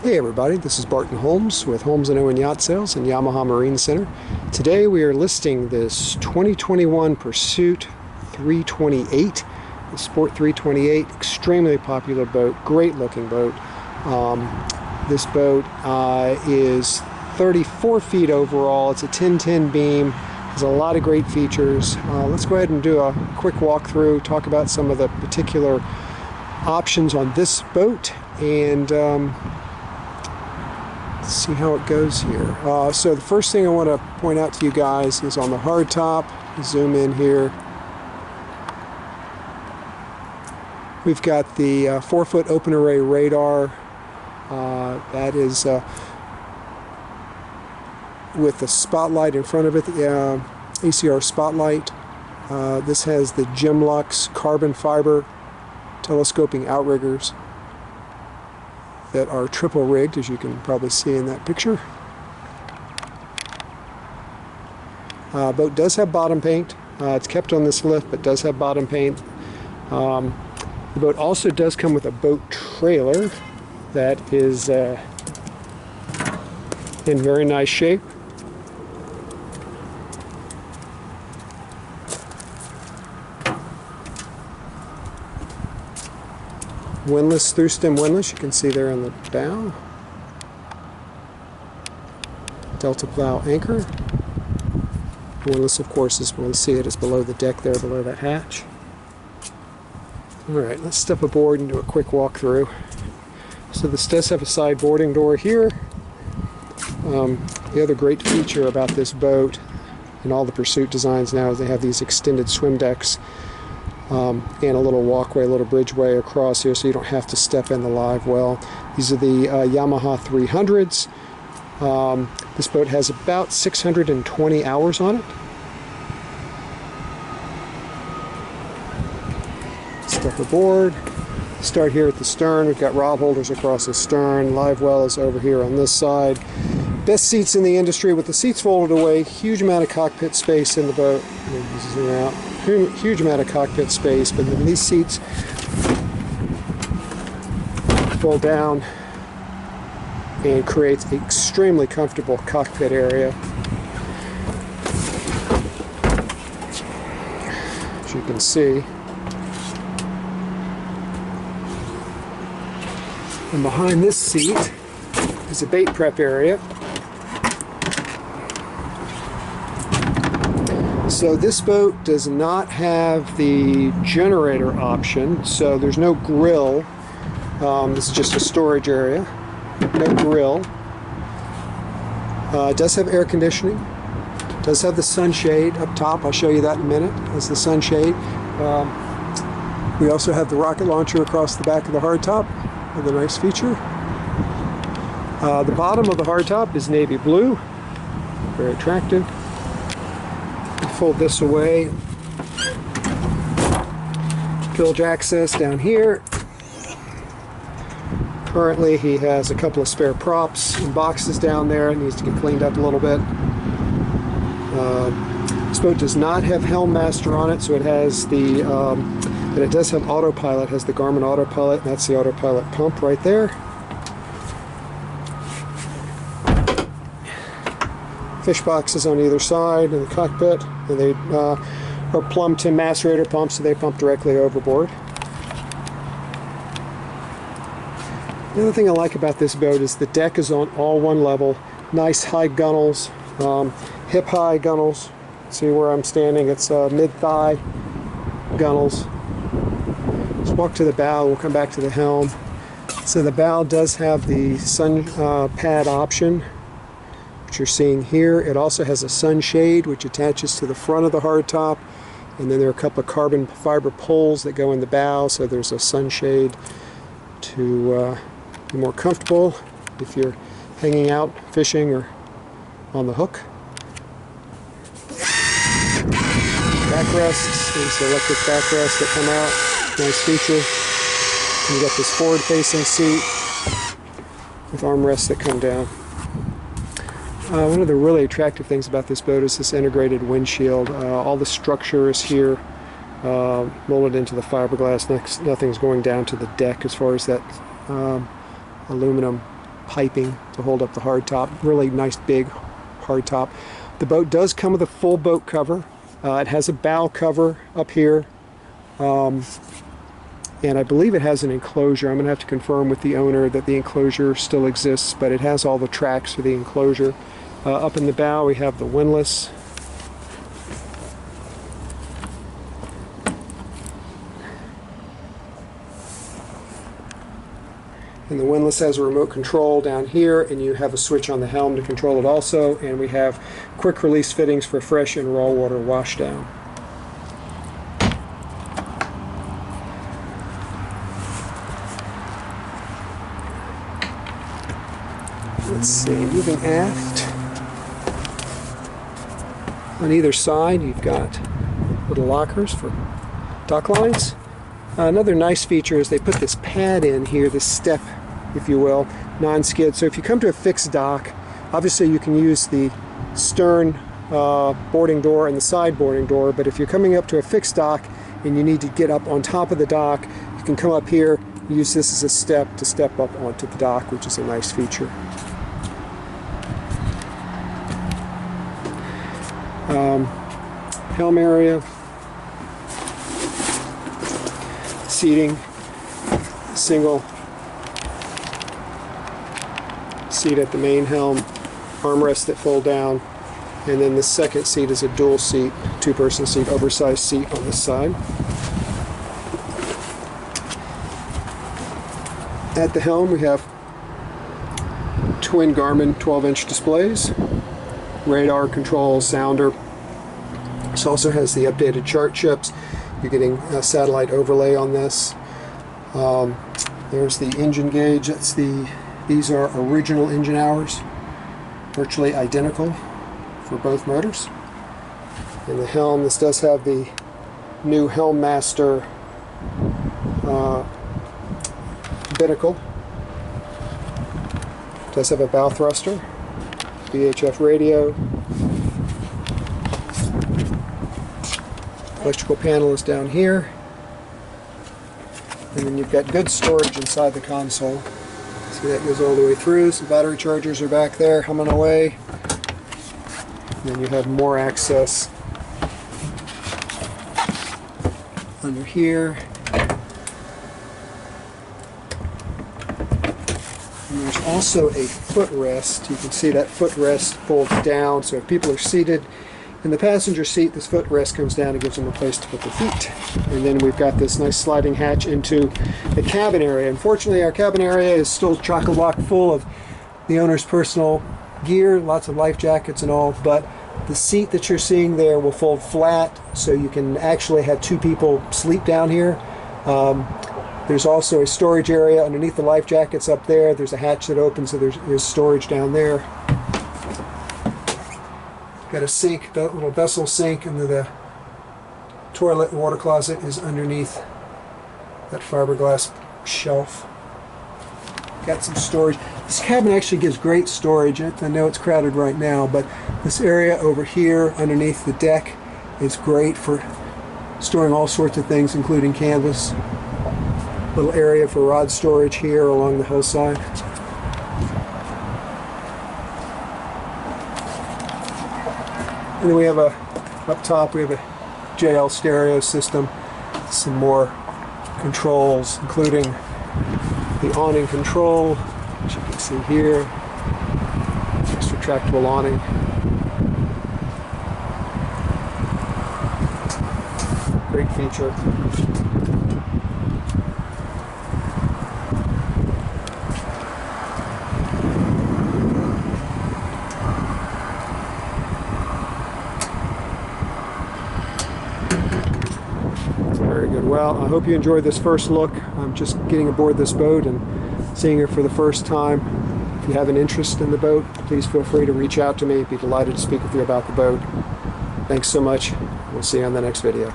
Hey everybody, this is Barton Holmes with Holmes & Owen Yacht Sales and Yamaha Marine Center. Today we are listing this 2021 Pursuit 328, the Sport 328, extremely popular boat, great looking boat. This boat is 34 feet overall, it's a 10-10 beam, has a lot of great features. Let's go ahead and do a quick walkthrough, talk about some of the particular options on this boat, and see how it goes here. So the first thing I want to point out to you guys is on the hardtop. Zoom in here. We've got the 4-foot open array radar. That is with the spotlight in front of it, the ACR spotlight. This has the Gemlux carbon fiber telescoping outriggers that are triple rigged, as you can probably see in that picture. Boat does have bottom paint. It's kept on this lift, but does have bottom paint. The boat also does come with a boat trailer that is in very nice shape. Windlass, through stem windlass, you can see there on the bow. Delta plow anchor. Windlass, of course, is, we'll see it is below the deck there, below that hatch. Alright, let's step aboard and do a quick walkthrough. So this does have a side boarding door here. The other great feature about this boat and all the Pursuit designs now is they have these extended swim decks. And a little walkway, a little bridgeway across here, so you don't have to step in the live well. These are the Yamaha 300s. This boat has about 620 hours on it. Step aboard. Start here at the stern. We've got rod holders across the stern. Live well is over here on this side. Best seats in the industry with the seats folded away. Huge amount of cockpit space in the boat. Zoom out. Huge amount of cockpit space, but then these seats fold down and creates an extremely comfortable cockpit area. As you can see. And behind this seat is a bait prep area. So this boat does not have the generator option, so there's no grill. This is just a storage area. No grill. It does have air conditioning. It does have the sunshade up top. I'll show you that in a minute. That's the sunshade. We also have the rocket launcher across the back of the hardtop. Another nice feature. The bottom of the hardtop is navy blue. Very attractive. Fold this away. Bilge access down here. Currently he has a couple of spare props and boxes down there. It needs to get cleaned up a little bit. This boat does not have Helm Master on it, so it has the but it does have autopilot. It has the Garmin autopilot, and that's the autopilot pump right there. Fish boxes on either side in the cockpit, and they are plumb to macerator pumps, so they pump directly overboard. The other thing I like about this boat is the deck is on all one level. Nice high gunnels, hip high gunnels. See where I'm standing? It's mid-thigh gunnels. Let's walk to the bow. We'll come back to the helm. So the bow does have the sun pad option, which you're seeing here. It also has a sunshade which attaches to the front of the hardtop, and then there are a couple of carbon fiber poles that go in the bow, so there's a sunshade to be more comfortable if you're hanging out fishing or on the hook. Backrests, these electric backrests that come out, nice feature. And you got this forward facing seat with armrests that come down. One of the really attractive things about this boat is this integrated windshield. All the structure is here, molded into the fiberglass. Nothing's going down to the deck as far as that aluminum piping to hold up the hardtop. Really nice big hardtop. The boat does come with a full boat cover. It has a bow cover up here. And I believe it has an enclosure. I'm going to have to confirm with the owner that the enclosure still exists, but it has all the tracks for the enclosure. Up in the bow we have the windlass. And the windlass has a remote control down here, and you have a switch on the helm to control it also. And we have quick release fittings for fresh and raw water washdown. Let's see, moving aft. On either side you've got little lockers for dock lines. Another nice feature is they put this pad in here, this step, if you will, non-skid. So if you come to a fixed dock, obviously you can use the stern boarding door and the side boarding door, but if you're coming up to a fixed dock and you need to get up on top of the dock, you can come up here, use this as a step to step up onto the dock, which is a nice feature. Helm area, seating, single seat at the main helm, armrests that fold down, and then the second seat is a dual seat, two-person seat, oversized seat on this side. At the helm we have twin Garmin 12-inch displays, radar control, sounder. This also has the updated chart chips. You're getting a satellite overlay on this. There's the engine gauge. These are original engine hours, virtually identical for both motors. And the helm, this does have the new Helm Master binnacle. It does have a bow thruster, VHF radio. Electrical panel is down here, and then you've got good storage inside the console. See, that goes all the way through. Some battery chargers are back there humming away, and then you have more access under here. And there's also a footrest. You can see that footrest folds down, so if people are seated in the passenger seat, this footrest comes down and gives them a place to put their feet. And then we've got this nice sliding hatch into the cabin area. Unfortunately, our cabin area is still chock-a-block full of the owner's personal gear, lots of life jackets and all, but the seat that you're seeing there will fold flat, so you can actually have two people sleep down here. There's also a storage area underneath the life jackets up there. There's a hatch that opens, so there's storage down there. Got a sink, the little vessel sink, and the toilet and water closet is underneath that fiberglass shelf. Got some storage. This cabin actually gives great storage. I know it's crowded right now, but this area over here underneath the deck is great for storing all sorts of things, including canvas. Little area for rod storage here along the hillside. And then we have up top we have a JL stereo system, some more controls, including the awning control, which you can see here, this retractable awning. Great feature. Very good. Well, I hope you enjoyed this first look. I'm just getting aboard this boat and seeing her for the first time. If you have an interest in the boat, please feel free to reach out to me. I'd be delighted to speak with you about the boat. Thanks so much. We'll see you on the next video.